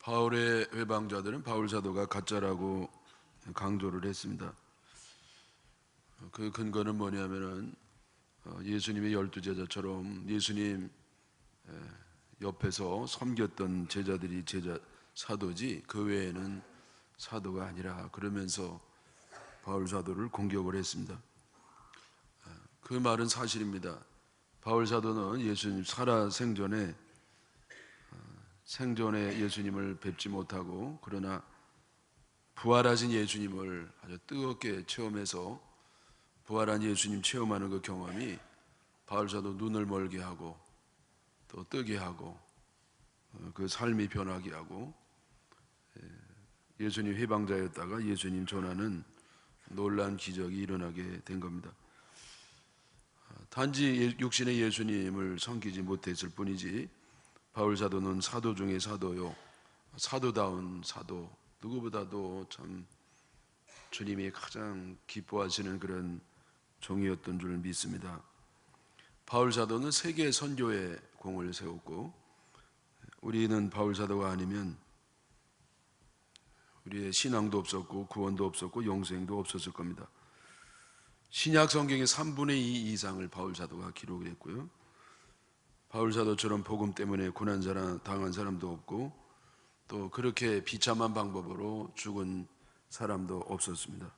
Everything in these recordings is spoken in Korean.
바울의 회방자들은 바울 사도가 가짜라고 강조를 했습니다. 그 근거는 뭐냐면은 예수님의 12제자처럼 예수님 옆에서 섬겼던 제자들이 사도지 그 외에는 사도가 아니라 그러면서 바울 사도를 공격을 했습니다. 그 말은 사실입니다. 바울 사도는 예수님 생전에 예수님을 뵙지 못하고 그러나 부활하신 예수님을 아주 뜨겁게 체험해서 부활한 예수님 체험하는 그 경험이 바울 사도 눈을 멀게 하고 또 뜨게 하고 그 삶이 변하게 하고 예수님 회방자였다가 예수님 전하는 놀라운 기적이 일어나게 된 겁니다. 단지 육신의 예수님을 섬기지 못했을 뿐이지 바울 사도는 사도 중에 사도요, 사도다운 사도, 누구보다도 참 주님이 가장 기뻐하시는 그런 종이었던 줄 믿습니다. 바울 사도는 세계 선교의 공을 세웠고 우리는 바울 사도가 아니면 우리의 신앙도 없었고 구원도 없었고 영생도 없었을 겁니다. 신약 성경의 3분의 2 이상을 바울 사도가 기록을 했고요. 바울 사도처럼 복음 때문에 당한 사람도 없고 또 그렇게 비참한 방법으로 죽은 사람도 없었습니다.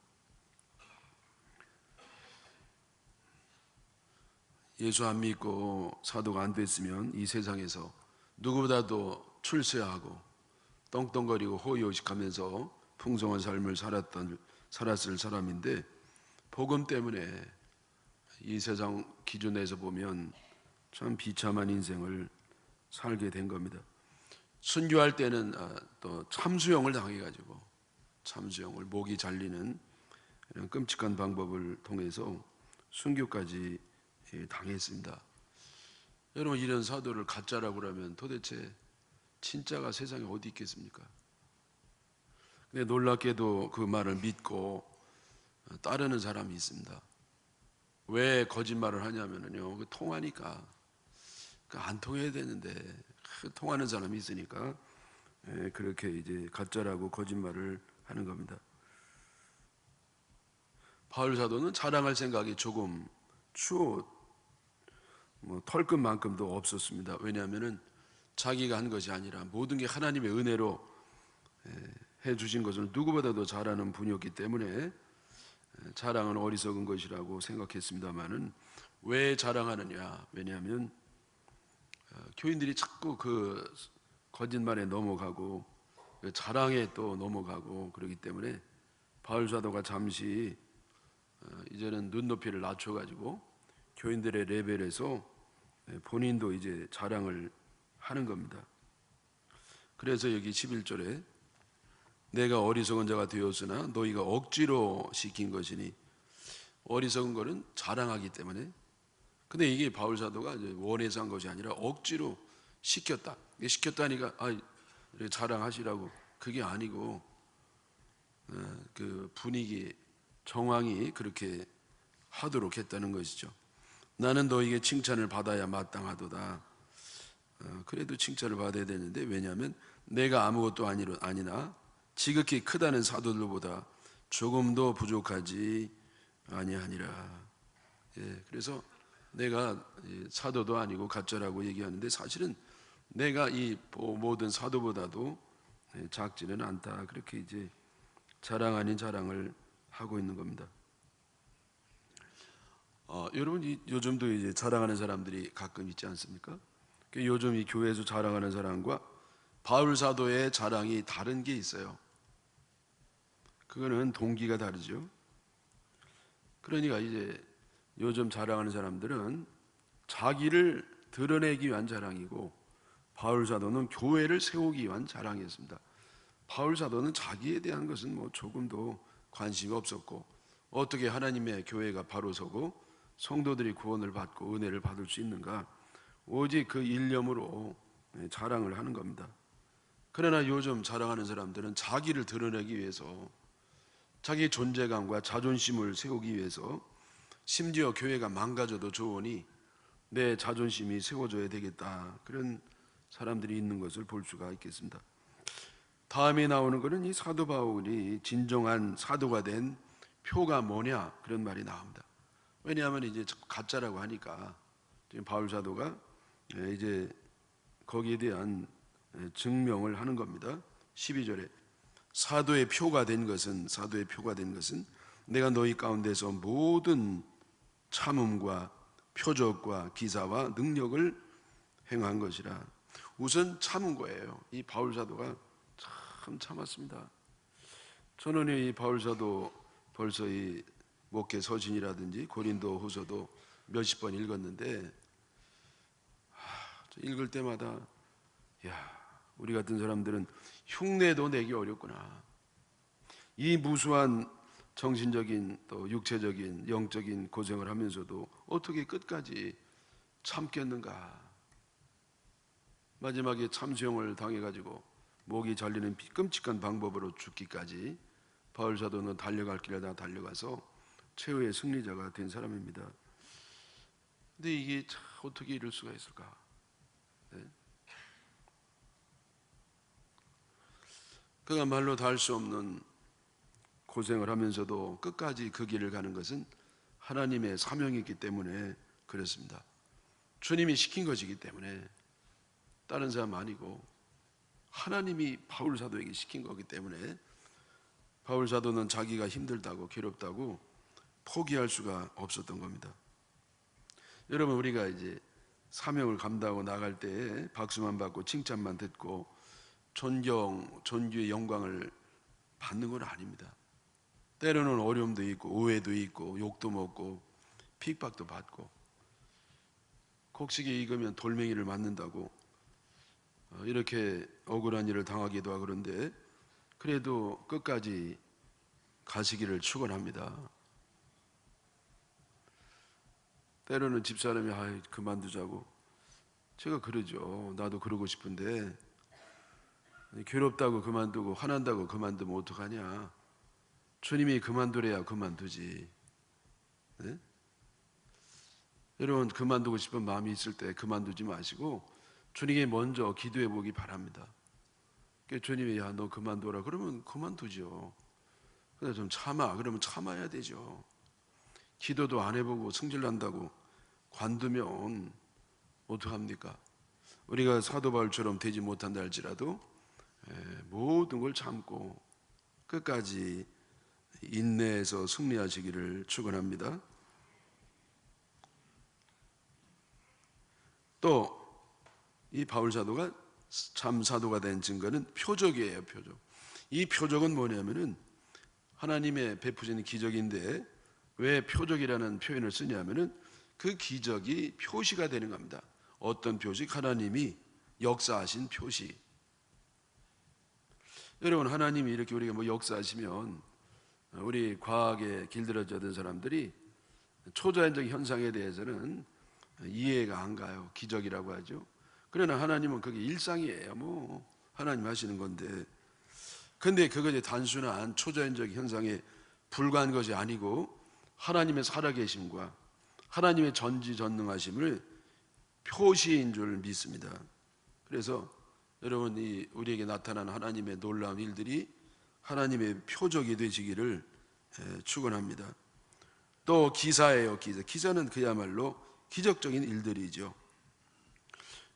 예수 안 믿고 사도가 안 됐으면 이 세상에서 누구보다도 출세하고 떵떵거리고 호의호식하면서 풍성한 삶을 살았을 사람인데 복음 때문에 이 세상 기준에서 보면 참 비참한 인생을 살게 된 겁니다. 순교할 때는 또 참수형을 당해가지고 참수형을 목이 잘리는 이런 끔찍한 방법을 통해서 순교까지 당했습니다. 여러분 이런 사도를 가짜라고 그러면 도대체 진짜가 세상에 어디 있겠습니까? 근데 놀랍게도 그 말을 믿고 따르는 사람이 있습니다. 왜 거짓말을 하냐면요, 통하니까. 안 통해야 되는데 통하는 사람이 있으니까 그렇게 이제 가짜라고 거짓말을 하는 겁니다. 바울 사도는 자랑할 생각이 조금 털끝만큼도 없었습니다. 왜냐하면은 자기가 한 것이 아니라 모든 게 하나님의 은혜로 해 주신 것을 누구보다도 잘하는 분이었기 때문에 자랑은 어리석은 것이라고 생각했습니다만은 왜 자랑하느냐? 왜냐하면 교인들이 자꾸 그 거짓말에 넘어가고 자랑에 또 넘어가고 그러기 때문에 바울 사도가 잠시 이제는 눈높이를 낮춰가지고 교인들의 레벨에서 본인도 이제 자랑을 하는 겁니다. 그래서 여기 11절에 내가 어리석은 자가 되었으나 너희가 억지로 시킨 것이니 어리석은 거는 자랑하기 때문에 근데 이게 바울 사도가 원해서 한 것이 아니라 억지로 시켰다. 시켰다니까 자랑하시라고 그게 아니고 그 분위기 정황이 그렇게 하도록 했다는 것이죠. 나는 너에게 칭찬을 받아야 마땅하도다. 그래도 칭찬을 받아야 되는데 왜냐하면 내가 아무것도 아니나 지극히 크다는 사도들보다 조금도 부족하지 아니하니라. 그래서 내가 사도도 아니고 가짜라고 얘기하는데 사실은 내가 이 모든 사도보다도 작지는 않다. 그렇게 이제 자랑 아닌 자랑을 하고 있는 겁니다. 여러분 요즘도 이제 자랑하는 사람들이 가끔 있지 않습니까? 요즘 이 교회에서 자랑하는 사람과 바울 사도의 자랑이 다른 게 있어요. 그거는 동기가 다르죠. 그러니까 이제 요즘 자랑하는 사람들은 자기를 드러내기 위한 자랑이고 바울 사도는 교회를 세우기 위한 자랑이었습니다. 바울 사도는 자기에 대한 것은 조금도 관심이 없었고 어떻게 하나님의 교회가 바로 서고 성도들이 구원을 받고 은혜를 받을 수 있는가 오직 그 일념으로 자랑을 하는 겁니다. 그러나 요즘 자랑하는 사람들은 자기를 드러내기 위해서 자기의 존재감과 자존심을 세우기 위해서 심지어 교회가 망가져도 좋으니 내 자존심이 세워져야 되겠다 그런 사람들이 있는 것을 볼 수가 있겠습니다. 다음에 나오는 것은 이 사도 바울이 진정한 사도가 된 표가 뭐냐, 그런 말이 나옵니다. 왜냐하면 이제 가짜라고 하니까 지금 바울 사도가 이제 거기에 대한 증명을 하는 겁니다. 12절에 사도의 표가 된 것은 내가 너희 가운데서 모든 참음과 표적과 기사와 능력을 행한 것이라. 우선 참은 거예요. 이 바울 사도가 참 참았습니다. 저는 이 바울 사도 벌써 이 목회 서신이라든지 고린도 후서도 몇십 번 읽었는데 읽을 때마다 우리 같은 사람들은 흉내도 내기 어렵구나. 이 무수한 정신적인 또 육체적인 영적인 고생을 하면서도 어떻게 끝까지 참겠는가. 마지막에 참수형을 당해가지고 목이 잘리는 끔찍한 방법으로 죽기까지 바울 사도는 달려갈 길에 다 달려가서 최후의 승리자가 된 사람입니다. 근데 이게 어떻게 이럴 수가 있을까? 네? 그가 말로 다 할 수 없는 고생을 하면서도 끝까지 그 길을 가는 것은 하나님의 사명이 있기 때문에 그렇습니다. 주님이 시킨 것이기 때문에, 다른 사람 아니고 하나님이 바울 사도에게 시킨 거기 때문에 바울 사도는 자기가 힘들다고 괴롭다고 포기할 수가 없었던 겁니다. 여러분, 우리가 이제 사명을 감당하고 나갈 때 박수만 받고 칭찬만 듣고 존귀의 영광을 받는 건 아닙니다. 때로는 어려움도 있고 오해도 있고 욕도 먹고 핍박도 받고, 곡식이 익으면 돌멩이를 맞는다고 이렇게 억울한 일을 당하기도 하고, 그런데 그래도 끝까지 가시기를 축원합니다. 때로는 집사람이 그만두자고, 제가 그러죠. 나도 그러고 싶은데 괴롭다고 그만두고 화난다고 그만두면 어떡하냐. 주님이 그만두래야 그만두지. 네? 여러분, 그만두고 싶은 마음이 있을 때 그만두지 마시고 주님께 먼저 기도해 보기 바랍니다. 주님이 너 그만둬라 그러면 그만두죠. 근데 좀 참아 그러면 참아야 되죠. 기도도 안 해보고 승질난다고 관두면 어떡합니까? 우리가 사도 바울처럼 되지 못한다 할지라도 모든 걸 참고 끝까지 인내해서 승리하시기를 축원합니다. 또 이 바울 사도가 참 사도가 된 증거는 표적이에요. 표적. 이 표적은 뭐냐면은 하나님의 베푸시는 기적인데, 왜 표적이라는 표현을 쓰냐면은 그 기적이 표시가 되는 겁니다. 어떤 표식? 하나님이 역사하신 표시. 여러분, 하나님이 이렇게 우리가 역사하시면 우리 과학에 길들여졌던 사람들이 초자연적 현상에 대해서는 이해가 안 가요. 기적이라고 하죠. 그러나 하나님은 그게 일상이에요. 하나님 하시는 건데, 근데 그것이 단순한 초자연적 현상에 불과한 것이 아니고 하나님의 살아계심과 하나님의 전지전능하심을 표시인 줄 믿습니다. 그래서 여러분, 우리에게 나타난 하나님의 놀라운 일들이 하나님의 표적이 되시기를 축원합니다. 또 기사예요. 기사는 그야말로 기적적인 일들이죠.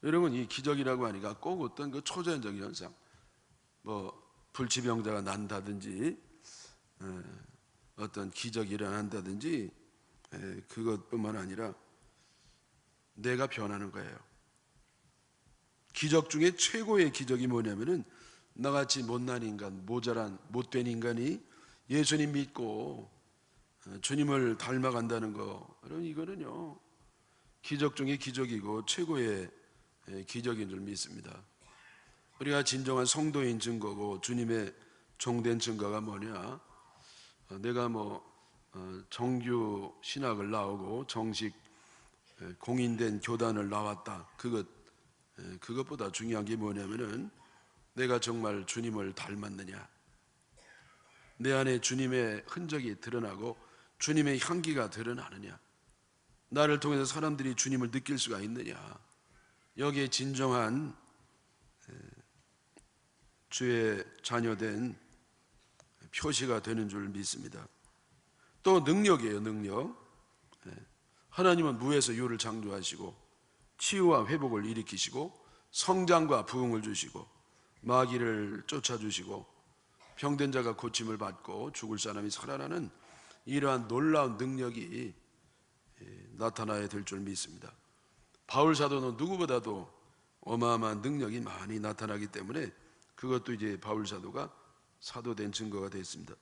여러분, 이 기적이라고 하니까 꼭 어떤 그 초자연적인 현상, 불치병자가 난다든지 어떤 기적이 일어난다든지 그것뿐만 아니라 내가 변하는 거예요. 기적 중에 최고의 기적이 뭐냐면은 나같이 못난 인간, 모자란 못된 인간이 예수님 믿고 주님을 닮아간다는 거, 여러분, 이거는요 기적 중에 기적이고 최고의 기적인 줄 믿습니다. 우리가 진정한 성도인 증거고 주님의 종된 증거가 뭐냐? 내가 정규 신학을 나오고 정식 공인된 교단을 나왔다, 그것보다 중요한 게 뭐냐면은 내가 정말 주님을 닮았느냐, 내 안에 주님의 흔적이 드러나고 주님의 향기가 드러나느냐, 나를 통해서 사람들이 주님을 느낄 수가 있느냐, 여기에 진정한 주의 자녀된 표시가 되는 줄 믿습니다. 또 능력이에요. 능력. 하나님은 무에서 유를 창조하시고 치유와 회복을 일으키시고 성장과 부흥을 주시고 마귀를 쫓아주시고 병든 자가 고침을 받고 죽을 사람이 살아나는 이러한 놀라운 능력이 나타나야 될 줄 믿습니다. 바울 사도는 누구보다도 어마어마한 능력이 많이 나타나기 때문에 그것도 이제 바울 사도가 사도된 증거가 됐습니다.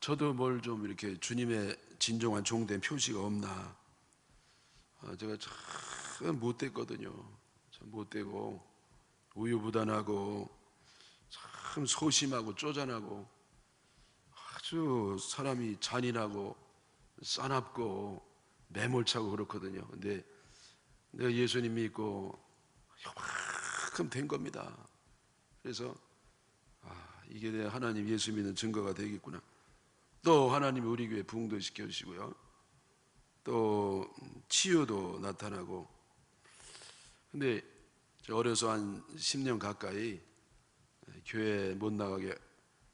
저도 뭘 좀 이렇게 주님의 진정한 종된 표시가 없나. 제가 참 못됐거든요. 참 못되고 우유부단하고 참 소심하고 쪼잔하고 아주 사람이 잔인하고 싸납고 매몰차고 그렇거든요. 근데 내가 예수님 믿고 요만큼 된 겁니다. 그래서 이게 내 하나님 예수 믿는 증거가 되겠구나. 또 하나님이 우리 교회 부흥도 시켜주시고요. 또 치유도 나타나고. 근데 어려서 한 10년 가까이 교회 못 나가게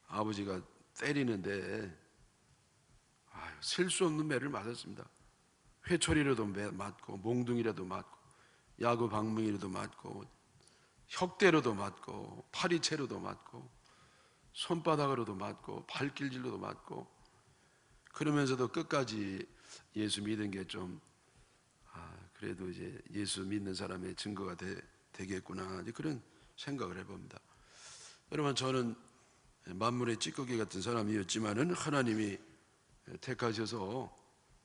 아버지가 때리는데 셀 수 없는 매를 맞았습니다. 회초리라도 맞고 몽둥이라도 맞고 야구 방망이라도 맞고 혁대로도 맞고 파리채로도 맞고 손바닥으로도 맞고 발길질로도 맞고 그러면서도 끝까지 예수 믿은 게 좀 그래도 이제 예수 믿는 사람의 증거가 되겠구나 그런 생각을 해봅니다. 여러분 저는 만물의 찌꺼기 같은 사람이었지만은 하나님이 택하셔서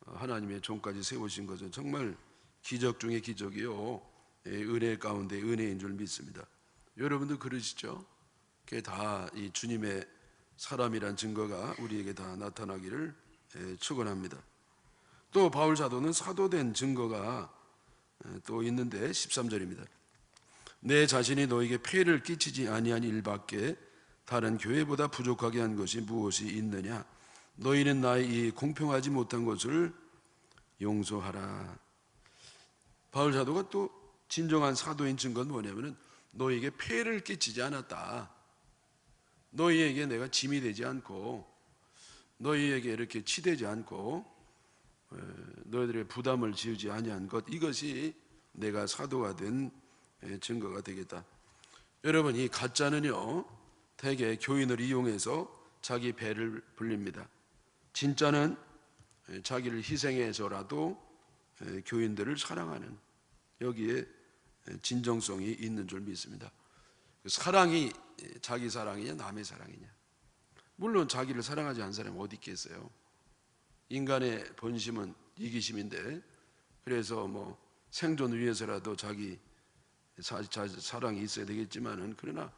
하나님의 종까지 세우신 것은 정말 기적 중에 기적이요 은혜 가운데 은혜인 줄 믿습니다. 여러분도 그러시죠? 그게 다 이 주님의 사람이란 증거가 우리에게 다 나타나기를 축원합니다. 또 바울 사도는 사도된 증거가 또 있는데 13절입니다. 내 자신이 너에게 폐를 끼치지 아니한 일밖에 다른 교회보다 부족하게 한 것이 무엇이 있느냐? 너희는 나의 이 공평하지 못한 것을 용서하라. 바울 사도가 또 진정한 사도인 증거는 뭐냐면은 너희에게 폐를 끼치지 않았다. 너희에게 내가 짐이 되지 않고 너희에게 이렇게 치대지 않고 너희들의 부담을 지우지 아니한 것, 이것이 내가 사도가 된 증거가 되겠다. 여러분 이 가짜는요 대개 교인을 이용해서 자기 배를 불립니다. 진짜는 자기를 희생해서라도 교인들을 사랑하는, 여기에 진정성이 있는 줄 믿습니다. 사랑이 자기 사랑이냐 남의 사랑이냐. 물론 자기를 사랑하지 않는 사람이 어디 있겠어요. 인간의 본심은 이기심인데 그래서 뭐 생존을 위해서라도 자기 사랑이 있어야 되겠지만은, 그러나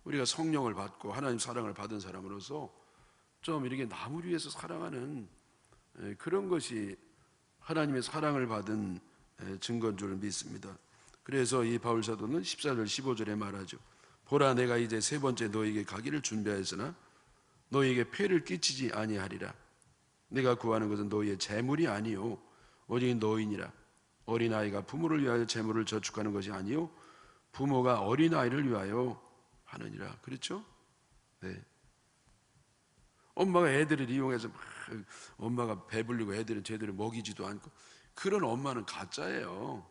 우리가 성령을 받고 하나님 사랑을 받은 사람으로서 좀 이렇게 남을 위해서 사랑하는 그런 것이 하나님의 사랑을 받은 증거인 줄 믿습니다. 그래서 이 바울 사도는 14절 15절에 말하죠. 보라 내가 이제 세 번째 너에게 가기를 준비하였으나 너에게 폐를 끼치지 아니하리라. 내가 구하는 것은 너희의 재물이 아니요 오직 너희니라. 어린아이가 부모를 위하여 재물을 저축하는 것이 아니요 부모가 어린아이를 위하여 하느니라. 그렇죠? 네. 엄마가 애들을 이용해서 막 엄마가 배불리고 애들은 제대로 먹이지도 않고, 그런 엄마는 가짜예요.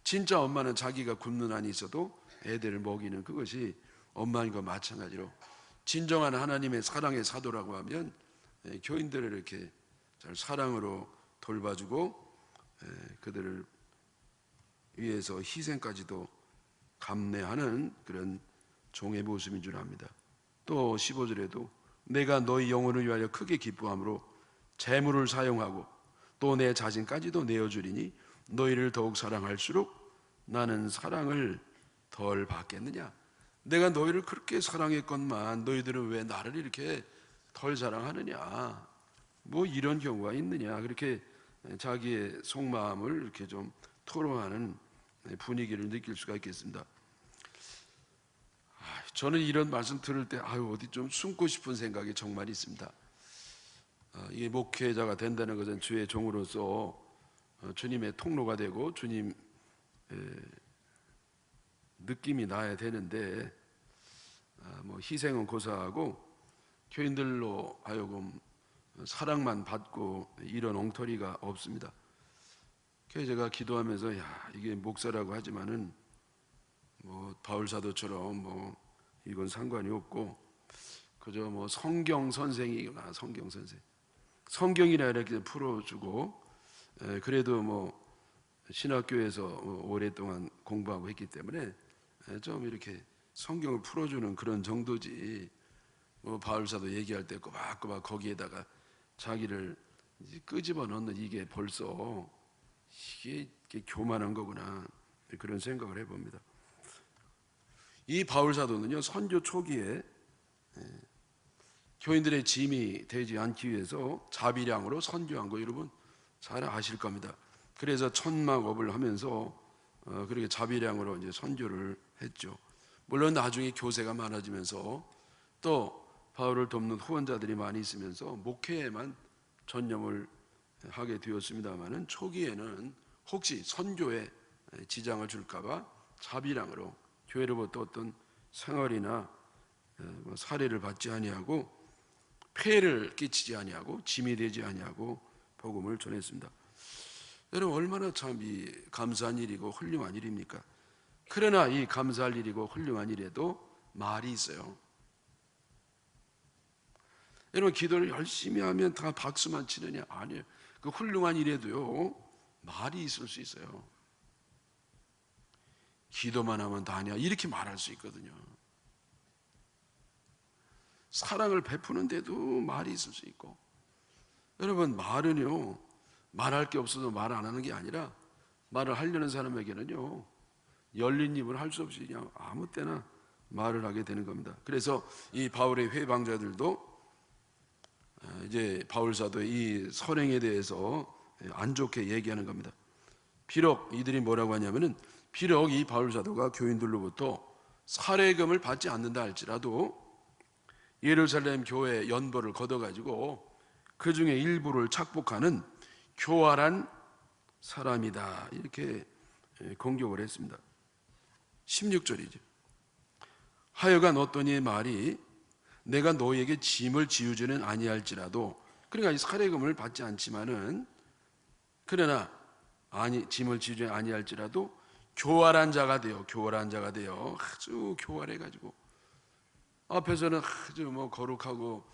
진짜 엄마는 자기가 굶는 한이 있어도 애들을 먹이는 그것이 엄마인 것 마찬가지로 진정한 하나님의 사랑의 사도라고 하면 교인들을 이렇게 잘 사랑으로 돌봐주고 그들을 위해서 희생까지도 감내하는 그런 종의 모습인 줄 압니다. 또 15절에도 내가 너희 영혼을 위하여 크게 기뻐함으로 재물을 사용하고 또 내 자신까지도 내어주리니 너희를 더욱 사랑할수록 나는 사랑을 덜 받겠느냐. 내가 너희를 그렇게 사랑했건만 너희들은 왜 나를 이렇게 덜 사랑하느냐. 뭐 이런 경우가 있느냐. 그렇게 자기의 속마음을 이렇게 좀 토로하는 분위기를 느낄 수가 있겠습니다. 저는 이런 말씀 들을 때 어디 좀 숨고 싶은 생각이 정말 있습니다. 이게 목회자가 된다는 것은 주의 종으로서 주님의 통로가 되고 주님 느낌이 나야 되는데 뭐 희생은 고사하고 교인들로 하여금 사랑만 받고 이런 엉터리가 없습니다. 그래서 제가 기도하면서 이게 목사라고 하지만은 뭐 바울 사도처럼 뭐 이건 상관이 없고 그저 뭐 성경 선생이구나. 성경 선생, 성경이라 이렇게 풀어주고 그래도 뭐 신학교에서 오랫동안 공부하고 했기 때문에 좀 이렇게 성경을 풀어주는 그런 정도지, 뭐 바울사도 얘기할 때 꼬박꼬박 거기에다가 자기를 끄집어 넣는, 이게 벌써 이게 교만한 거구나, 그런 생각을 해봅니다. 이 바울사도는요, 선교 초기에 교인들의 짐이 되지 않기 위해서 자비량으로 선교한 거 여러분 잘 아실 겁니다. 그래서 천막업을 하면서 그렇게 자비량으로 이제 선교를 했죠. 물론 나중에 교세가 많아지면서 또 바울을 돕는 후원자들이 많이 있으면서 목회에만 전념을 하게 되었습니다만은, 초기에는 혹시 선교에 지장을 줄까봐 자비량으로 교회로부터 어떤 생활이나 사례를 받지 아니하고 폐해를 끼치지 아니하고 짐이 되지 아니하고 복음을 전했습니다. 여러분, 얼마나 참 이 감사한 일이고 훌륭한 일입니까? 그러나 이 감사할 일이고 훌륭한 일에도 말이 있어요. 여러분, 기도를 열심히 하면 다 박수만 치느냐? 아니에요. 그 훌륭한 일에도요, 말이 있을 수 있어요. 기도만 하면 다냐? 이렇게 말할 수 있거든요. 사랑을 베푸는데도 말이 있을 수 있고. 여러분, 말은요, 말할 게 없어서 말 안 하는 게 아니라, 말을 하려는 사람에게는요, 열린 입을 할 수 없이 그냥 아무 때나 말을 하게 되는 겁니다. 그래서 이 바울의 회방자들도 이제 바울 사도의 이 선행에 대해서 안 좋게 얘기하는 겁니다. 비록 이들이 뭐라고 하냐면은, 비록 이 바울 사도가 교인들로부터 사례금을 받지 않는다 할지라도 예루살렘 교회 연보를 걷어가지고 그 중에 일부를 착복하는 교활한 사람이다, 이렇게 공격을 했습니다. 16절이죠. 하여간 어떤 이의 말이 내가 너에게 짐을 지우지는 아니할지라도, 그러니까 이 사례금을 받지 않지만은, 그러나 짐을 지우지 아니할지라도 교활한 자가 되어, 교활한 자가 되어 아주 교활해가지고 앞에서는 아주 뭐 거룩하고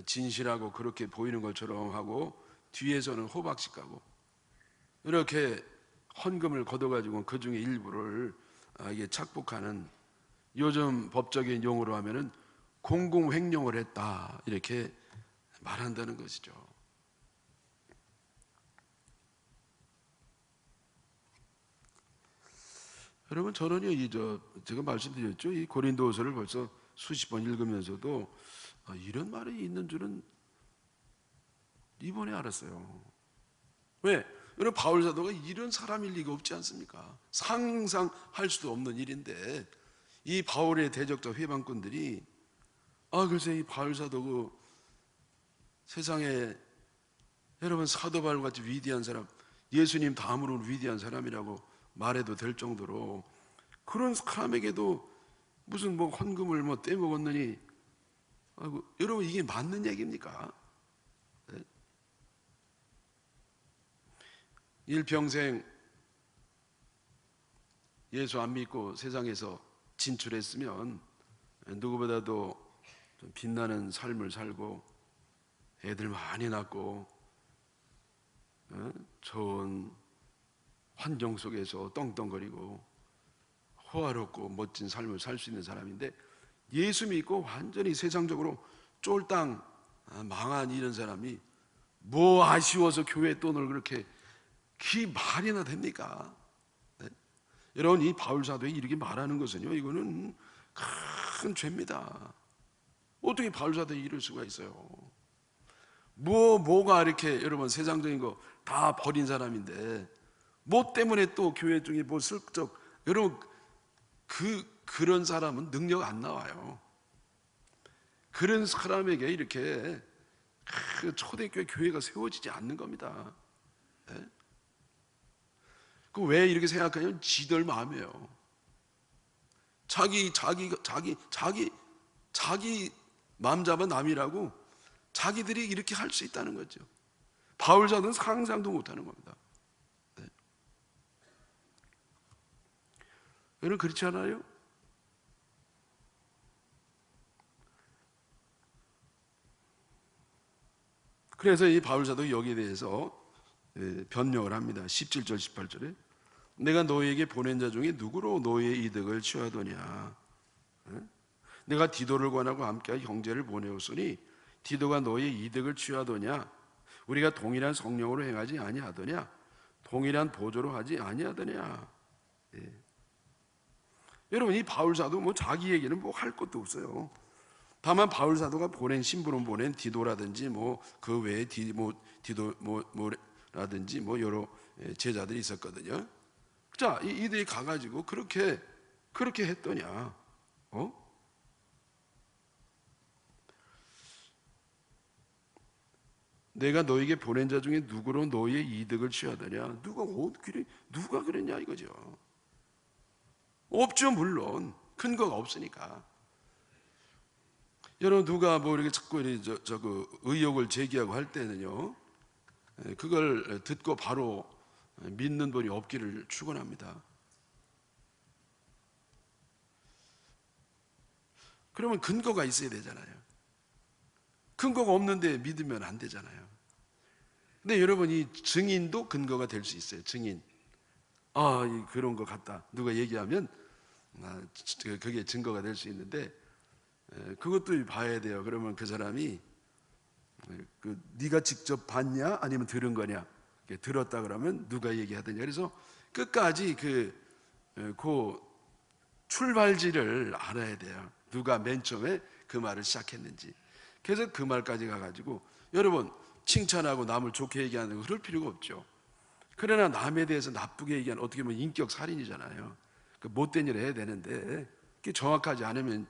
진실하고 그렇게 보이는 것처럼 하고 뒤에서는 호박식하고 이렇게 헌금을 걷어가지고 그 중에 일부를 이게 착복하는, 요즘 법적인 용어로 하면은 공공횡령을 했다, 이렇게 말한다는 것이죠. 여러분, 저는요, 제가 말씀드렸죠, 이 고린도후서를 벌써 수십 번 읽으면서도 이런 말이 있는 줄은 이번에 알았어요. 왜? 여러분, 바울 사도가 이런 사람일 리가 없지 않습니까? 상상할 수도 없는 일인데 이 바울의 대적자 회방꾼들이 글쎄, 이 바울 사도 그 세상에 여러분 사도 바울같이 위대한 사람, 예수님 다음으로 위대한 사람이라고 말해도 될 정도로 그런 사람에게도 무슨 뭐 헌금을 뭐 떼먹었느니, 여러분, 이게 맞는 얘기입니까? 네? 일평생 예수 안 믿고 세상에서 진출했으면 누구보다도 좀 빛나는 삶을 살고 애들 많이 낳고 좋은 환경 속에서 떵떵거리고 호화롭고 멋진 삶을 살 수 있는 사람인데, 예수 믿고 완전히 세상적으로 쫄딱 망한 이런 사람이 뭐 아쉬워서 교회 돈을 그렇게, 그 말이나 됩니까? 네? 여러분, 이 바울 사도에 이렇게 말하는 것은요, 이거는 큰 죄입니다. 어떻게 바울 사도에 이럴 수가 있어요? 뭐가 이렇게, 여러분, 세상적인 거 다 버린 사람인데 뭐 때문에 또 교회 중에 뭐 슬쩍, 여러분, 그런 사람은 능력 안 나와요. 그런 사람에게 이렇게 초대교회 교회가 세워지지 않는 겁니다. 네? 왜 이렇게 생각하냐면 지들 마음이에요. 자기 마음 잡아 남이라고 자기들이 이렇게 할 수 있다는 거죠. 바울 사도는 상상도 못하는 겁니다. 네. 여러분 그렇지 않아요? 그래서 이 바울 사도 여기에 대해서 변명을 합니다. 17절 18절에 내가 너희에게 보낸 자 중에 누구로 너희의 이득을 취하더냐. 내가 디도를 권하고 함께할 형제를 보내었으니 디도가 너희의 이득을 취하더냐. 우리가 동일한 성령으로 행하지 아니하더냐. 동일한 보조로 하지 아니하더냐. 예. 여러분 이 바울 사도 뭐 자기 얘기는 뭐 할 것도 없어요. 다만 바울 사도가 보낸 신부름 보낸 디도라든지 뭐 그 외에 디도라든지 뭐 여러 제자들이 있었거든요. 자, 이들이 가가지고 그렇게 했더냐? 내가 너에게 보낸 자 중에 누구로 너희의 이득을 취하더냐? 누가 그랬냐 이거죠. 없죠, 물론 근거가 없으니까. 여러분 누가 뭐 이렇게 자꾸 그 의혹을 제기하고 할 때는요, 그걸 듣고 바로 믿는 분이 없기를 축원합니다. 그러면 근거가 있어야 되잖아요. 근거가 없는데 믿으면 안 되잖아요. 근데 여러분 이 증인도 근거가 될 수 있어요. 증인. 그런 것 같다. 누가 얘기하면 그게 증거가 될 수 있는데 그것도 봐야 돼요. 그러면 그 사람이 네가 직접 봤냐 아니면 들은 거냐. 들었다 그러면 누가 얘기하더냐. 그래서 끝까지 그 출발지를 알아야 돼요. 누가 맨 처음에 그 말을 시작했는지. 그래서 그 말까지 가가지고 여러분 칭찬하고 남을 좋게 얘기하는 거 그럴 필요가 없죠. 그러나 남에 대해서 나쁘게 얘기하는 어떻게 보면 인격 살인이잖아요. 그 못된 일을 해야 되는데 그게 정확하지 않으면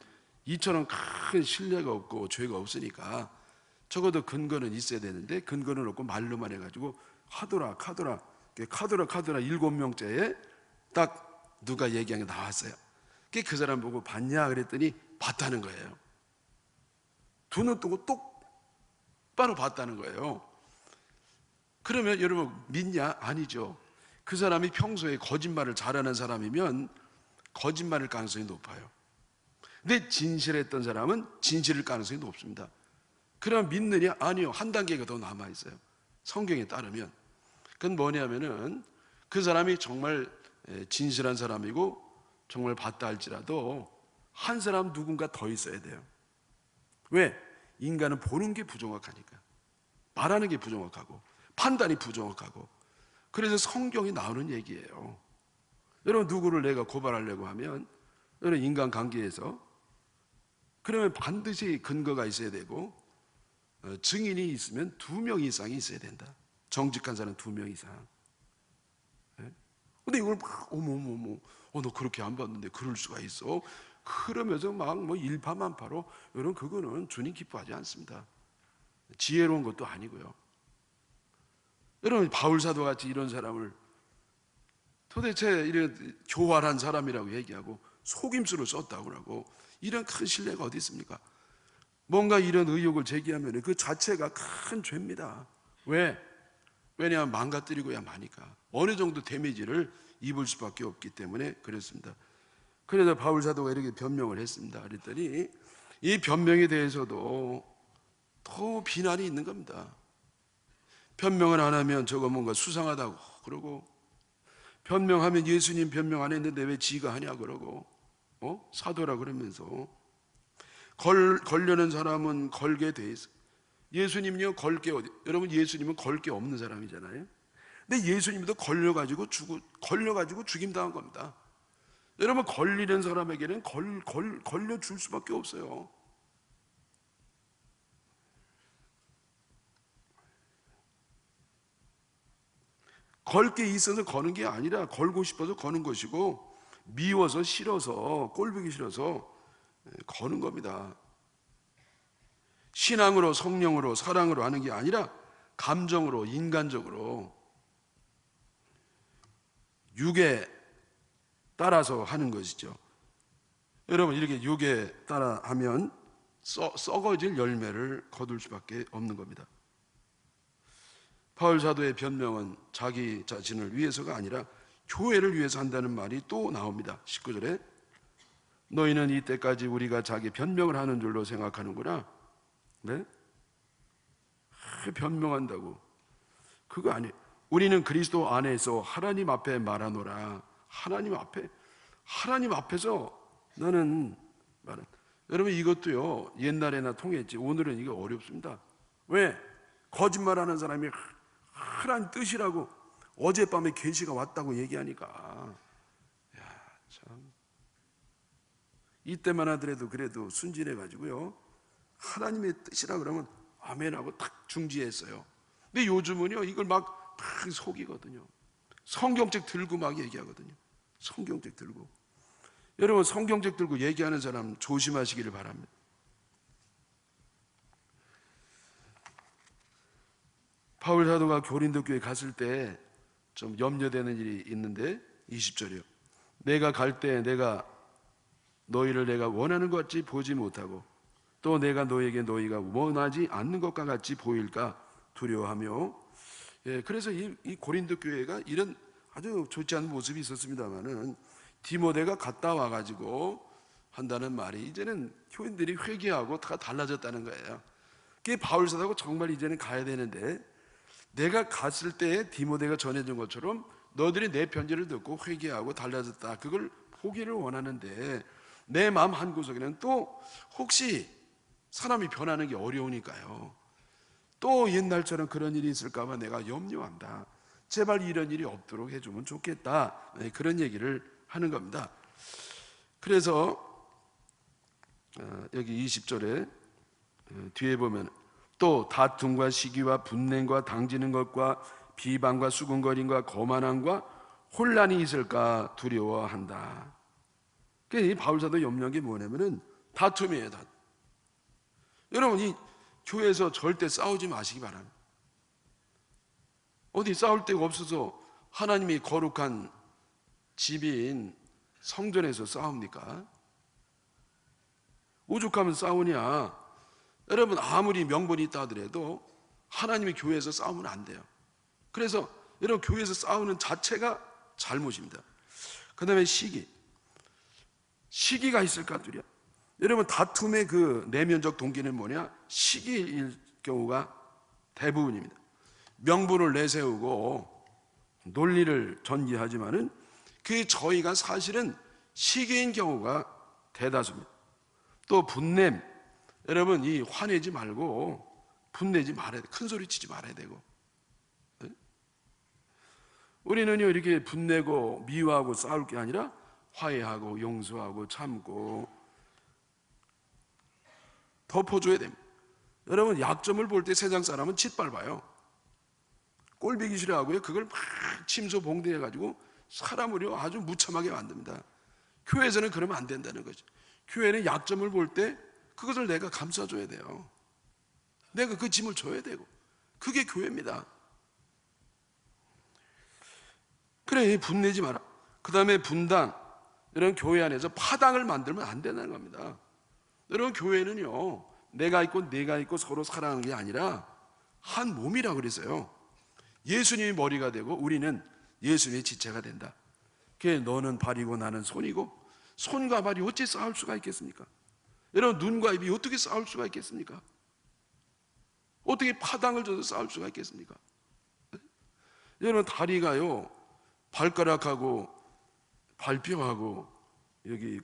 이처럼 큰 신뢰가 없고 죄가 없으니까 적어도 근거는 있어야 되는데 근거는 없고 말로만 해가지고 카더라 7명째에 딱 누가 얘기한 게 나왔어요. 그 사람 보고 봤냐 그랬더니 봤다는 거예요. 두 눈 뜨고 똑바로 봤다는 거예요. 그러면 여러분 믿냐? 아니죠. 그 사람이 평소에 거짓말을 잘하는 사람이면 거짓말일 가능성이 높아요. 근데 진실했던 사람은 진실일 가능성이 높습니다. 그럼 믿느냐? 아니요. 한 단계가 더 남아있어요. 성경에 따르면. 그건 뭐냐면은 그 사람이 정말 진실한 사람이고 정말 봤다 할지라도 한 사람 누군가 더 있어야 돼요. 왜? 인간은 보는 게 부정확하니까. 말하는 게 부정확하고 판단이 부정확하고. 그래서 성경이 나오는 얘기예요. 여러분 누구를 내가 고발하려고 하면 여러분 인간관계에서 그러면 반드시 근거가 있어야 되고 증인이 있으면 2명 이상이 있어야 된다. 정직한 사람 2명 이상. 근데 이걸 막 어머머머 너 그렇게 안 봤는데 그럴 수가 있어. 그러면서 막 뭐 일파만파로 여러분 그거는 주님 기뻐하지 않습니다. 지혜로운 것도 아니고요. 여러분 바울 사도 같이 이런 사람을 도대체 이런 교활한 사람이라고 얘기하고 속임수를 썼다고 하고 이런 큰 신뢰가 어디 있습니까? 뭔가 이런 의혹을 제기하면 그 자체가 큰 죄입니다. 왜? 왜냐하면 망가뜨리고야 마니까 어느 정도 데미지를 입을 수밖에 없기 때문에 그렇습니다. 그래서 바울 사도가 이렇게 변명을 했습니다. 그랬더니 이 변명에 대해서도 더 비난이 있는 겁니다. 변명을 안 하면 저거 뭔가 수상하다고 그러고, 변명하면 예수님 변명 안 했는데 왜 지가 하냐 그러고, 사도라 그러면서 걸려는 사람은 걸게 돼 있어. 예수님은요 걸게 여러분 예수님은 걸 게 없는 사람이잖아요. 근데 예수님도 걸려가지고 죽임 당한 겁니다. 여러분 걸리는 사람에게는 걸려 줄 수밖에 없어요. 걸 게 있어서 거는 게 아니라 걸고 싶어서 거는 것이고 미워서 싫어서 꼴보기 싫어서 거는 겁니다. 신앙으로 성령으로 사랑으로 하는 게 아니라 감정으로 인간적으로 육에 따라서 하는 것이죠. 여러분 이렇게 육에 따라하면 썩어질 열매를 거둘 수밖에 없는 겁니다. 바울 사도의 변명은 자기 자신을 위해서가 아니라 교회를 위해서 한다는 말이 또 나옵니다. 19절에 너희는 이때까지 우리가 자기 변명을 하는 줄로 생각하는구나. 네? 변명한다고. 그거 아니에요. 우리는 그리스도 안에서 하나님 앞에 말하노라. 하나님 앞에서 나는 말한. 여러분 이것도요 옛날에나 통했지 오늘은 이게 어렵습니다. 왜? 거짓말하는 사람이 하나님 뜻이라고 어젯밤에 계시가 왔다고 얘기하니까 야, 참 이때만 하더라도 그래도 순진해 가지고요 하나님의 뜻이라 그러면 아멘하고 탁 중지했어요. 근데 요즘은요 이걸 막 속이거든요. 성경책 들고 막 얘기하거든요. 성경책 들고. 여러분 성경책 들고 얘기하는 사람 조심하시기를 바랍니다. 바울 사도가 고린도 교회 갔을 때 좀 염려되는 일이 있는데 20절이요. 내가 갈 때 내가 너희를 내가 원하는 것 같이 보지 못하고 또 내가 너희에게 너희가 원하지 않는 것과 같이 보일까 두려워하며. 그래서 이 고린도 교회가 이런 아주 좋지 않은 모습이 있었습니다만은 디모데가 갔다 와가지고 한다는 말이 이제는 교인들이 회개하고 다 달라졌다는 거예요. 그게 바울 사도가 정말 이제는 가야 되는데 내가 갔을 때 디모데가 전해준 것처럼 너희들이 내 편지를 듣고 회개하고 달라졌다 그걸 보기를 원하는데 내 마음 한구석에는 또 혹시 사람이 변하는 게 어려우니까요 또 옛날처럼 그런 일이 있을까 봐 내가 염려한다. 제발 이런 일이 없도록 해주면 좋겠다. 그런 얘기를 하는 겁니다. 그래서 여기 20절에 뒤에 보면 또 다툼과 시기와 분냉과 당지는 것과 비방과 수군거림과 거만함과 혼란이 있을까 두려워한다. 이 바울사도 염려한 게 뭐냐면은 다툼이에요. 여러분 이 교회에서 절대 싸우지 마시기 바랍니다. 어디 싸울 데가 없어서 하나님이 거룩한 집인 성전에서 싸웁니까? 오죽하면 싸우냐? 여러분 아무리 명분이 있다 하더라도 하나님의 교회에서 싸우면 안 돼요. 그래서 여러분 교회에서 싸우는 자체가 잘못입니다. 그 다음에 시기가 있을까 두려. 여러분 다툼의 그 내면적 동기는 뭐냐? 시기일 경우가 대부분입니다. 명분을 내세우고 논리를 전개하지만은 그 저희가 사실은 시기인 경우가 대다수입니다. 또 분냄. 여러분 이 화내지 말고 분내지 말아야 돼. 큰 소리 치지 말아야 되고. 네? 우리는요 이렇게 분내고 미워하고 싸울 게 아니라 화해하고 용서하고 참고 덮어줘야 됩니다. 여러분 약점을 볼 때 세상 사람은 짓밟아요. 꼴보기 싫어하고요 그걸 막 침소봉대해가지고 사람을요 아주 무참하게 만듭니다. 교회에서는 그러면 안 된다는 거죠. 교회는 약점을 볼 때 그것을 내가 감싸줘야 돼요. 내가 그 짐을 져야 되고 그게 교회입니다. 그래 분내지 마라. 그 다음에 분당. 이런 교회 안에서 파당을 만들면 안 된다는 겁니다. 여러분 교회는요 내가 있고 서로 사랑하는 게 아니라 한 몸이라고 그랬어요. 예수님이 머리가 되고 우리는 예수님의 지체가 된다. 그게 너는 발이고 나는 손이고 손과 발이 어찌 싸울 수가 있겠습니까? 여러분 눈과 입이 어떻게 싸울 수가 있겠습니까? 어떻게 파당을 줘서 싸울 수가 있겠습니까? 여러분 다리가요 발가락하고 발뼈하고 여기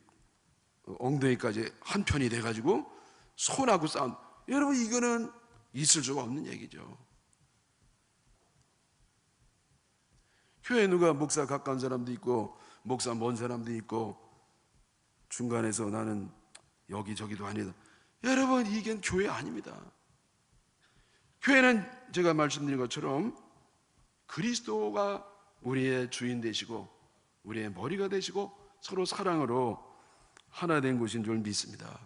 엉덩이까지 한 편이 돼가지고 손하고 싸운. 여러분 이거는 있을 수가 없는 얘기죠. 교회에 누가 목사 가까운 사람도 있고 목사 먼 사람도 있고 중간에서 나는 여기저기도 아니다. 여러분 이게 교회 아닙니다. 교회는 제가 말씀드린 것처럼 그리스도가 우리의 주인 되시고 우리의 머리가 되시고 서로 사랑으로 하나 된 곳인 줄 믿습니다.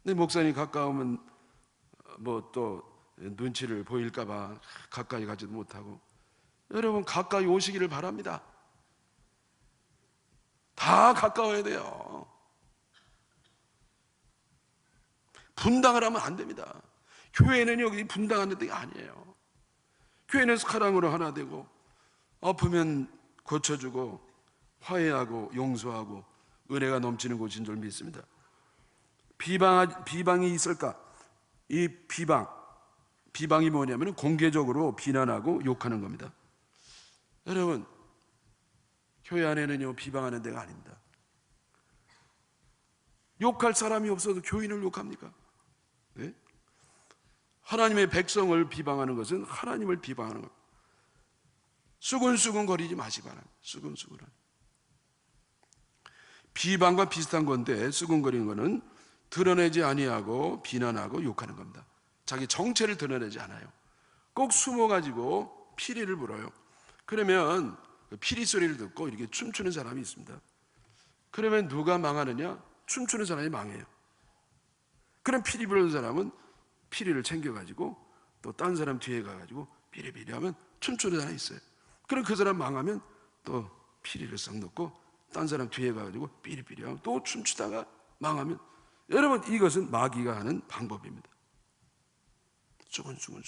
근데 목사님 가까우면 뭐 또 눈치를 보일까 봐 가까이 가지도 못하고. 여러분 가까이 오시기를 바랍니다. 다 가까워야 돼요. 분당을 하면 안 됩니다. 교회는 여기 분당하는 데가 아니에요. 교회는 사랑으로 하나 되고, 아프면 고쳐주고, 화해하고 용서하고 은혜가 넘치는 곳인 줄 믿습니다. 비방이 있을까? 이 비방이 뭐냐면 공개적으로 비난하고 욕하는 겁니다. 여러분, 교회 안에는요 비방하는 데가 아닙니다. 욕할 사람이 없어도 교인을 욕합니까? 네? 하나님의 백성을 비방하는 것은 하나님을 비방하는 것. 수근수근 거리지 마시기 바랍니다. 수근수근은 비방과 비슷한 건데, 수근거리는 것은 드러내지 아니하고 비난하고 욕하는 겁니다. 자기 정체를 드러내지 않아요. 꼭 숨어가지고 피리를 불어요. 그러면 그 피리 소리를 듣고 이렇게 춤추는 사람이 있습니다. 그러면 누가 망하느냐? 춤추는 사람이 망해요. 그럼 피리 부르는 사람은 피리를 챙겨가지고 또 딴 사람 뒤에 가가지고 피리피리 하면 춤추는 사람이 있어요. 그럼 그 사람 망하면 또 피리를 싹 넣고 딴 사람 뒤에 가가지고 삐리삐리 하면 또 춤추다가 망하면, 여러분 이것은 마귀가 하는 방법입니다. 수근수근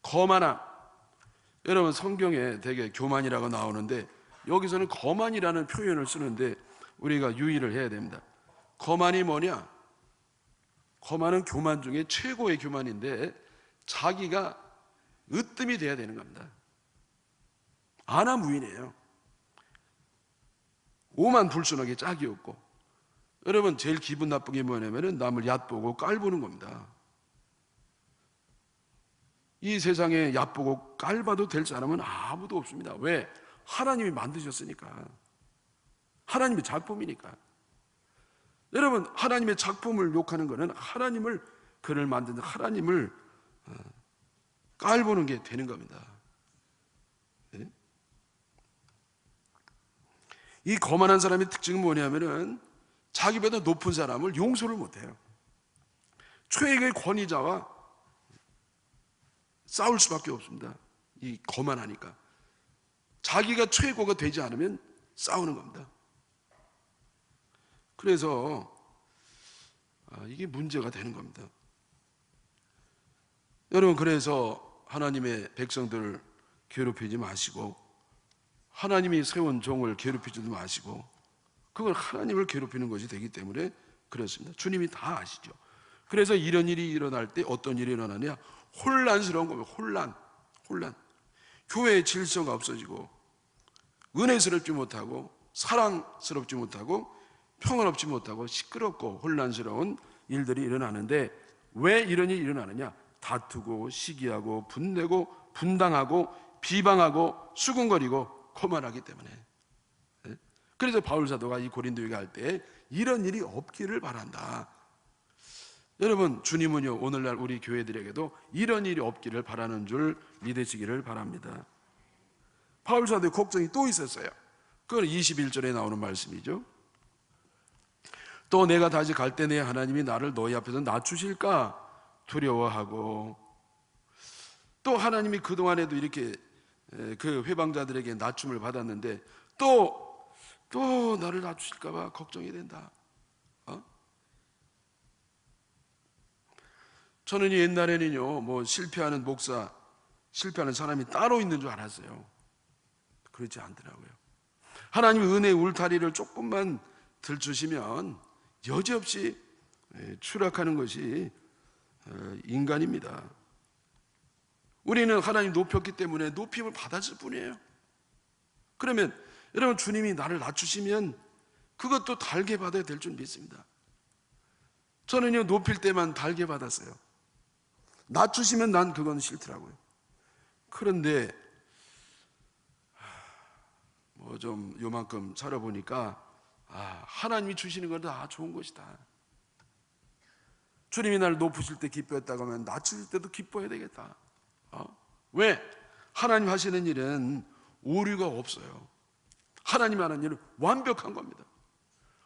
거만함. 여러분 성경에 되게 교만이라고 나오는데 여기서는 거만이라는 표현을 쓰는데 우리가 유의를 해야 됩니다. 거만이 뭐냐? 거만은 교만 중에 최고의 교만인데 자기가 으뜸이 돼야 되는 겁니다. 아나무인이에요. 오만불순하게 짝이 없고. 여러분 제일 기분 나쁜 게 뭐냐면 남을 얕보고 깔보는 겁니다. 이 세상에 얕보고 깔봐도 될 사람은 아무도 없습니다. 왜? 하나님이 만드셨으니까. 하나님의 작품이니까. 여러분 하나님의 작품을 욕하는 것은 하나님을, 그를 만든 하나님을 깔보는 게 되는 겁니다. 네? 이 거만한 사람의 특징은 뭐냐면은 자기보다 높은 사람을 용서를 못해요. 최악의 권위자와 싸울 수밖에 없습니다. 이 거만하니까. 자기가 최고가 되지 않으면 싸우는 겁니다. 그래서 이게 문제가 되는 겁니다. 여러분 그래서 하나님의 백성들을 괴롭히지 마시고 하나님이 세운 종을 괴롭히지도 마시고, 그건 하나님을 괴롭히는 것이 되기 때문에 그렇습니다. 주님이 다 아시죠. 그래서 이런 일이 일어날 때 어떤 일이 일어나냐? 혼란스러운 겁니다. 혼란. 교회의 질서가 없어지고 은혜스럽지 못하고 사랑스럽지 못하고 평화롭지 못하고 시끄럽고 혼란스러운 일들이 일어나는데, 왜 이런 일이 일어나느냐? 다투고 시기하고 분내고 분당하고 비방하고 수군거리고 거만하기 때문에. 그래서 바울 사도가 이 고린도에 갈 때 이런 일이 없기를 바란다. 여러분 주님은요 오늘날 우리 교회들에게도 이런 일이 없기를 바라는 줄 믿으시기를 바랍니다. 바울 사도의 걱정이 또 있었어요. 그건 21절에 나오는 말씀이죠. 또 내가 다시 갈 때 내 하나님이 나를 너희 앞에서 낮추실까 두려워하고, 또 하나님이 그동안에도 이렇게 그 회방자들에게 낮춤을 받았는데 또 나를 낮추실까 봐 걱정이 된다. 저는 옛날에는요 뭐 실패하는 목사, 실패하는 사람이 따로 있는 줄 알았어요. 그렇지 않더라고요. 하나님의 은혜의 울타리를 조금만 들추시면 여지없이 추락하는 것이 인간입니다. 우리는 하나님 높였기 때문에 높임을 받았을 뿐이에요. 그러면 여러분 주님이 나를 낮추시면 그것도 달게 받아야 될 줄 믿습니다. 저는요 높일 때만 달게 받았어요. 낮추시면 난 그건 싫더라고요. 그런데 뭐 좀 요만큼 살아보니까 하나님이 주시는 건 다 좋은 것이다. 주님이 나를 높으실 때 기뻐했다고 하면 낮추실 때도 기뻐해야 되겠다. 왜? 하나님 하시는 일은 오류가 없어요. 하나님 하는 일은 완벽한 겁니다.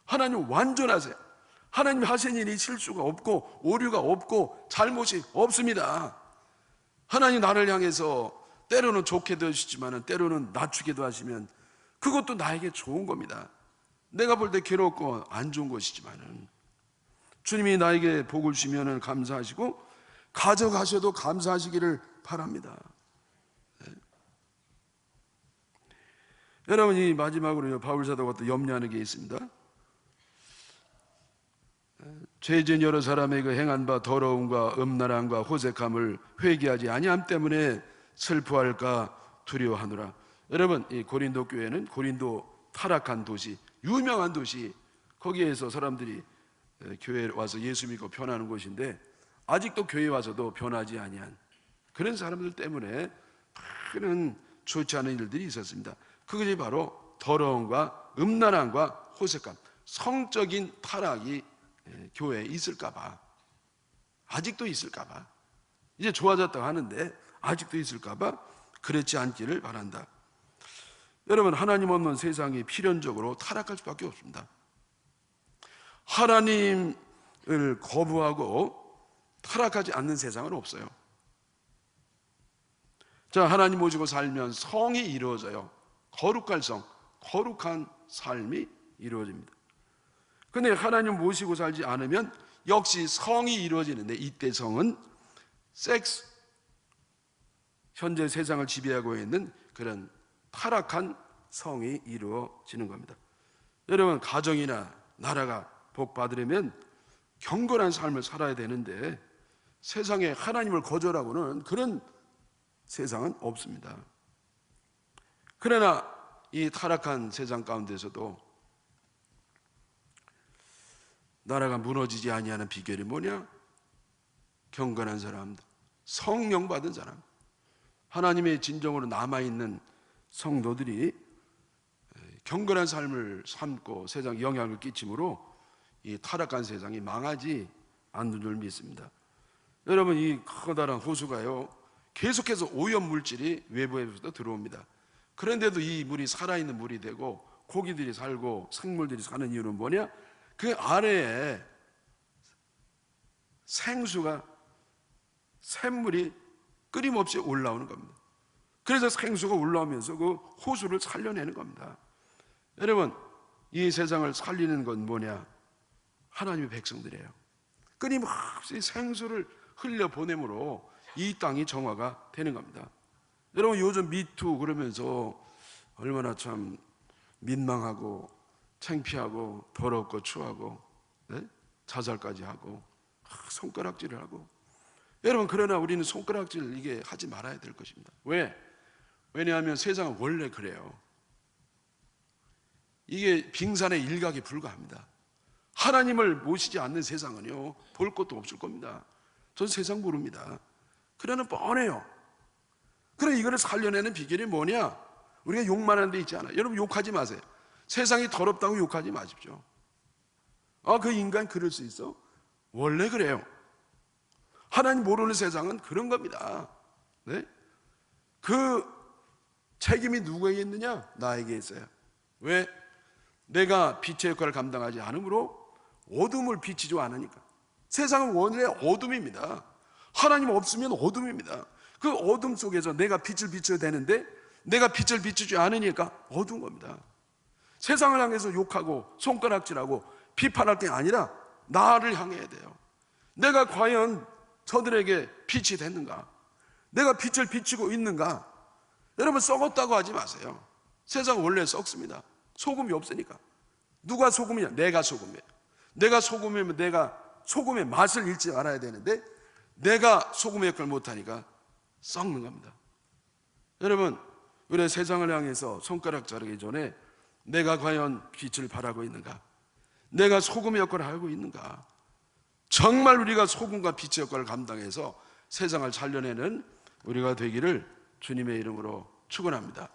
하나님 완전하세요. 하나님 하시는 일이 실수가 없고 오류가 없고 잘못이 없습니다. 하나님 나를 향해서 때로는 좋게도 하시지만 때로는 낮추게도 하시면 그것도 나에게 좋은 겁니다. 내가 볼 때 괴롭고 안 좋은 것이지만은 주님이 나에게 복을 주면은 감사하시고 가져가셔도 감사하시기를 바랍니다. 네. 여러분, 이 마지막으로 바울 사도가 또 염려하는 게 있습니다. 죄진 여러 사람의 그 행한 바 더러움과 음란함과 호색함을 회개하지 아니함 때문에 슬퍼할까 두려워하노라. 여러분, 이 고린도 교회는 고린도 타락한 도시, 유명한 도시, 거기에서 사람들이 교회에 와서 예수 믿고 변하는 곳인데 아직도 교회에 와서도 변하지 아니한 그런 사람들 때문에 많은 좋지 않은 일들이 있었습니다. 그것이 바로 더러움과 음란함과 호색함, 성적인 타락이 교회에 있을까봐, 아직도 있을까봐, 이제 좋아졌다고 하는데 아직도 있을까봐 그렇지 않기를 바란다. 여러분, 하나님 없는 세상이 필연적으로 타락할 수밖에 없습니다. 하나님을 거부하고 타락하지 않는 세상은 없어요. 자, 하나님 모시고 살면 성이 이루어져요. 거룩할 성, 거룩한 삶이 이루어집니다. 근데 하나님 모시고 살지 않으면 역시 성이 이루어지는데, 이때 성은 섹스, 현재 세상을 지배하고 있는 그런 타락한 성이 이루어지는 겁니다. 여러분, 가정이나 나라가 복 받으려면 경건한 삶을 살아야 되는데 세상에 하나님을 거절하고는 그런 세상은 없습니다. 그러나 이 타락한 세상 가운데서도 나라가 무너지지 아니하는 비결이 뭐냐? 경건한 사람, 성령 받은 사람, 하나님의 진정으로 남아있는 성도들이 경건한 삶을 삶고 세상에 영향을 끼침으로 이 타락한 세상이 망하지 않는 줄 믿습니다. 여러분, 이 커다란 호수가요, 계속해서 오염 물질이 외부에서도 들어옵니다. 그런데도 이 물이 살아있는 물이 되고 고기들이 살고 생물들이 사는 이유는 뭐냐? 그 아래에 생수가, 샘물이 끊임없이 올라오는 겁니다. 그래서 생수가 올라오면서 그 호수를 살려내는 겁니다. 여러분, 이 세상을 살리는 건 뭐냐? 하나님의 백성들이에요. 끊임없이 생수를 흘려보내므로 이 땅이 정화가 되는 겁니다. 여러분, 요즘 미투 그러면서 얼마나 참 민망하고 창피하고 더럽고 추하고, 네? 자살까지 하고 손가락질을 하고. 여러분, 그러나 우리는 손가락질 이게 하지 말아야 될 것입니다. 왜? 왜냐하면 세상은 원래 그래요. 이게 빙산의 일각에 불과합니다. 하나님을 모시지 않는 세상은요, 볼 것도 없을 겁니다. 전 세상 모릅니다. 그러나 뻔해요. 그래, 이거를 살려내는 비결이 뭐냐? 우리가 욕만 하는 데 있지 않아요. 여러분, 욕하지 마세요. 세상이 더럽다고 욕하지 마십시오. 그 인간 그럴 수 있어? 원래 그래요. 하나님 모르는 세상은 그런 겁니다. 네? 그 책임이 누구에게 있느냐? 나에게 있어요. 왜? 내가 빛의 역할을 감당하지 않으므로 어둠을 비치지 않으니까. 세상은 원래 어둠입니다. 하나님 없으면 어둠입니다. 그 어둠 속에서 내가 빛을 비춰야 되는데 내가 빛을 비추지 않으니까 어두운 겁니다. 세상을 향해서 욕하고 손가락질하고 비판할 게 아니라 나를 향해야 돼요. 내가 과연 저들에게 빛이 됐는가? 내가 빛을 비추고 있는가? 여러분, 썩었다고 하지 마세요. 세상은 원래 썩습니다. 소금이 없으니까. 누가 소금이냐? 내가 소금이에요. 내가 소금이면 내가 소금의 맛을 잃지 말아야 되는데 내가 소금의 역할을 못하니까 썩는 겁니다. 여러분, 우리 세상을 향해서 손가락 자르기 전에 내가 과연 빛을 발하고 있는가? 내가 소금의 역할을 하고 있는가? 정말 우리가 소금과 빛의 역할을 감당해서 세상을 살려내는 우리가 되기를 주님의 이름으로 축원합니다.